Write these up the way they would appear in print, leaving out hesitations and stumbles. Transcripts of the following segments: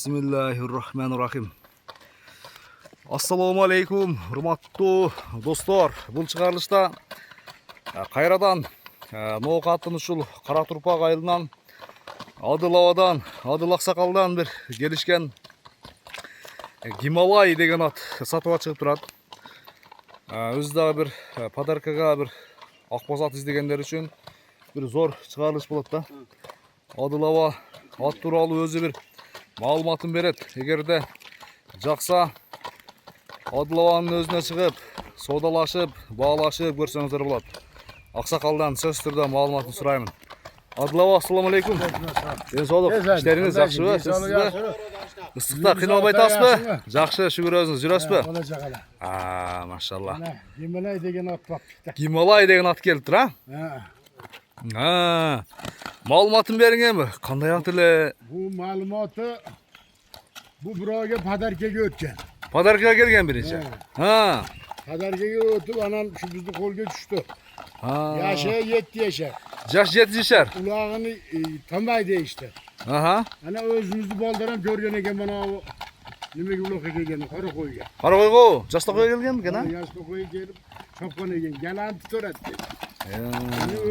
Bismillahirrahmanirrahim. Assalomu alaykum, hurmatli do'stlar. Bu chiqarilishda qayradan No'qatın uşul Qara Turpaq ayılından Adılavadan, Adıl Aqsaqaldan bir gelişken Himalay деген at satıva çıkıp turadi. Özde bir padarkaga bir aqbosat izlegenler üçün bir zor çıkarılış bo'ladi da. Adılava at turalı özü bir ma'lumotini beradi. Eğerde жақса Adılavaның özüne çıkıp sodalashib, bağlashib ko'rsangizlar bo'ladi. Aqsaqaldan söz turda ma'lumotini so'rayman. Adılava, assalomu alaykum. Sog'lik, ishlaringiz yaxshimi? Sizmi? Issiqda qiynalmay turasizmi? Yaxshi, shukr o'zingiz yurasizmi? Maşallah. Himalay degan at topibdi. Himalay degan at kelibdir, ha? Ma'lumotini beringmi? Qanday at ile? Bu ma'lumoti bu birovga padarkaga o'tgan. Padarkaga kelgan birinchi. Padarkaga o'tib, anan shu bizni qo'lga tushdi. Yashi 7 yashar. Yash 7 yashar. Ulog'ini tamaydi işte. Ana o'zimizni bolдар ham ko'rgan ekan, mana bu nimaga uloqqa kelgan, qora qo'yga. Qora qo'yga, Jastoqqa kelganmikan, ha? Jastoqqa kelib, chopqon ekan, galant tutaradi.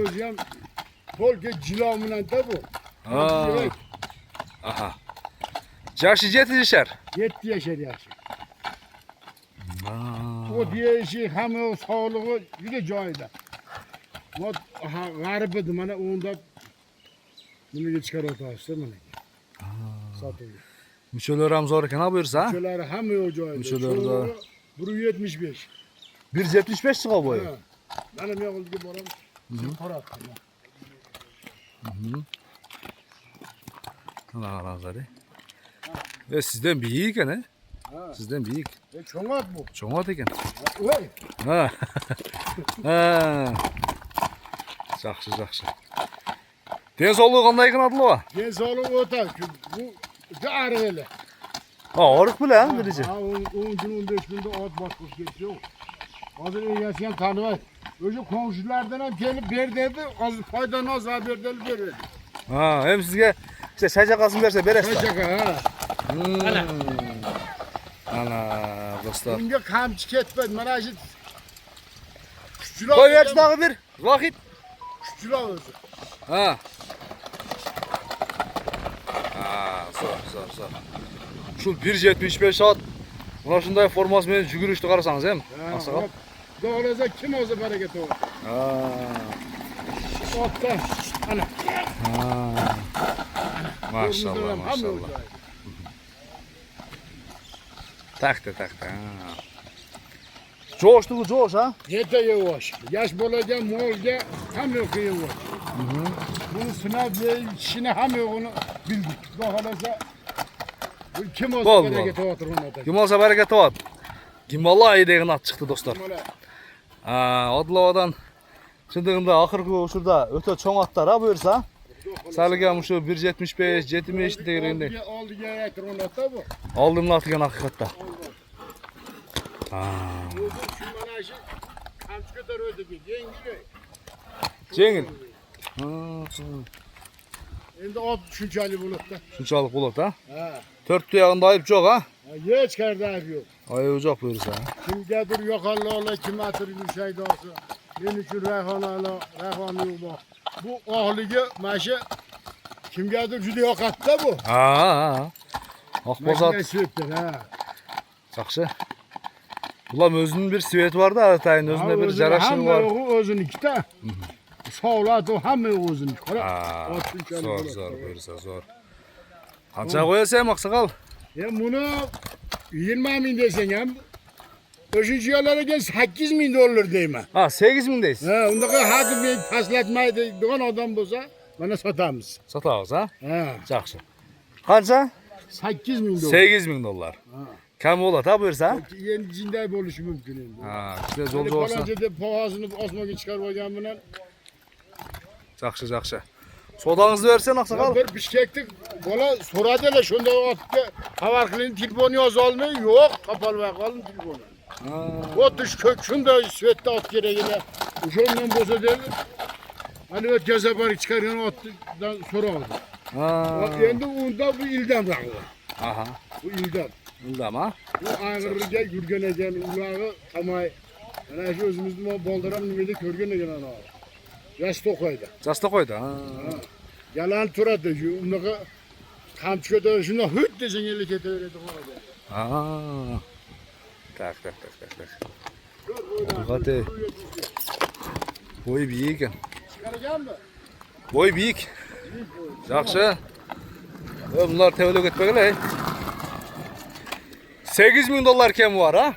O'zi ham qo'lga jilo bilan da bu. Yashi 7 yashar. 7 yashar yashi. O deyishi hamma sog'lig'i juda joyida. Vot g'arib edi, mana unda nimaga chiqarib o'tasiz mana. Sotib. Musholar ham zo'r ekan, ha buyursa? Musholar hamma yo'q joyida. Musholar da 175. 175 chiqib bo'yi. Mana men yo'lga boram. Qarab. Razali. Sizden büyük ekan, ha? Sizden büyük. Çoğat bu. Çoğat ekan. Oy. Yaxshi, yaxshi. Densoqligi qanday ekan Adılava? Densoqligi o'ta. Bu jarili. Og'riq bilan birinchi. 10 kun 15 kunda ot boshqa ketdi. Hozir egasi ham tanimaydi. O'sha qo'shnilardan ham kelib ber dedi, hozir foydani oz berdi. Hem sizga işte shajaqasini bersa berasiz. Shajaqa, Ana do'stlar. Bunga qamchi ketmadi. Mana shu kuchlar. Qo'y berishni bir. Vaqt. Kuchlar o'zi. Zo'r. Şu 1.75 at. Mana shunday formasi bilan yugurishni qarasangiz ham. Aqsaqal. Doğruza kim olsa bereket olur. Otda. Ana. Maşallah. Taktı. Coştu bu coş, ha? Yete yavaş. Yaş bolacan molga ham yok yavaş. Bunu sınav işine ham yok onu bildik. Bakalasa kim olsa bereket olur ona. Kim olsa bereket olur. Himalay degan at çıktı dostlar. Adılavadan şundığında ahırkı şurada öte çoğ atlar ha buyursa. Salgam şu 1.75, 70 degerinde. Oldu gerektir onu da bu. Aldım atgan hakikatta. Jengil. Endi ot shunchalik bo'ladi da. Shunchalik bo'ladi, ha? 4 tuyog'ida ayib yo'q, ha? Hech qayerda ayib yo'q. Ayib yo'q buyursa. Kimgadir yo'qollar, kimgadir yushaydosi. Men uchun rayhon yo'q. Bu ohligi mana shu kimgadir juda yoqadi-da bu. Aqbosat. Yaxshi. Ular o'zining bir sveti var da, atayin o'zida bir jarashi var. Hamma o'ziniki-da. Savlat o hamma o'ziniki. Zo'r buyursa, zo'r. Qancha qo'yasan Aqsaqal? Buni 20 ming desang ham o'shinchi yo'llarga $8,000 deyman. 8,000 deysiz. Undaqa hadib men paslatmaydi degan odam bo'lsa, mana sotamiz. Sotamiz, ha? Yaxshi. Qancha? $8,000. $8,000. Kam bo'ladi, ha buyursa? Endi jinday bo'lishi mumkin endi. Juda zo'r bo'lsa. Faloncha deb pog'ozini osmonga chiqarib olgan bilan. Yaxshi. Sodangizni bersen Aqsaqal. Bir Bishkeklik bola so'radilar, shunday otga xabar qiling, telefon yoza olmay, yo'q, topolmay qoldim telefonni. Xuddi shunday svetda ot kerak edi. O'shandan bo'lsa dedi. Hani o'tkazib chiqargan otdan so'radi. Endi unda bu ildan raqi. Aha. Bu ildan. Ildama. Bu ağırlığa yürgen eken ulağı tamay. Ana şu özümüzün o boldıram nimede körgen eken ana. Yaş tokoyda. Jasta koydu. Ha. Yalan turadı. Unağı kamçıda da şuna hüt desen eli keteredi. Ha. Tak. Hakikaten. Boy büyük ekan. Çıkaracağım mı? Boy büyük. Yaxşı. Bunlar tevlük etmekle. 8.000 dollar kemi var ha.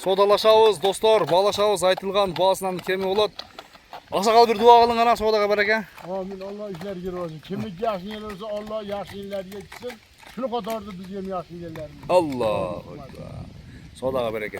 Sodalaşabız dostlar, bağlaşabız, aytılgan bağısынан kemi olur. Asakal bir dua kılın ana sodaga bereke. Amin. Allah işler geri olsun. Kimlik yaxşı yer olsa Allah yaxşı yerler yetsin. Şunu kadar da bizim yaxşı yerler. Allah. Sodaga bereke.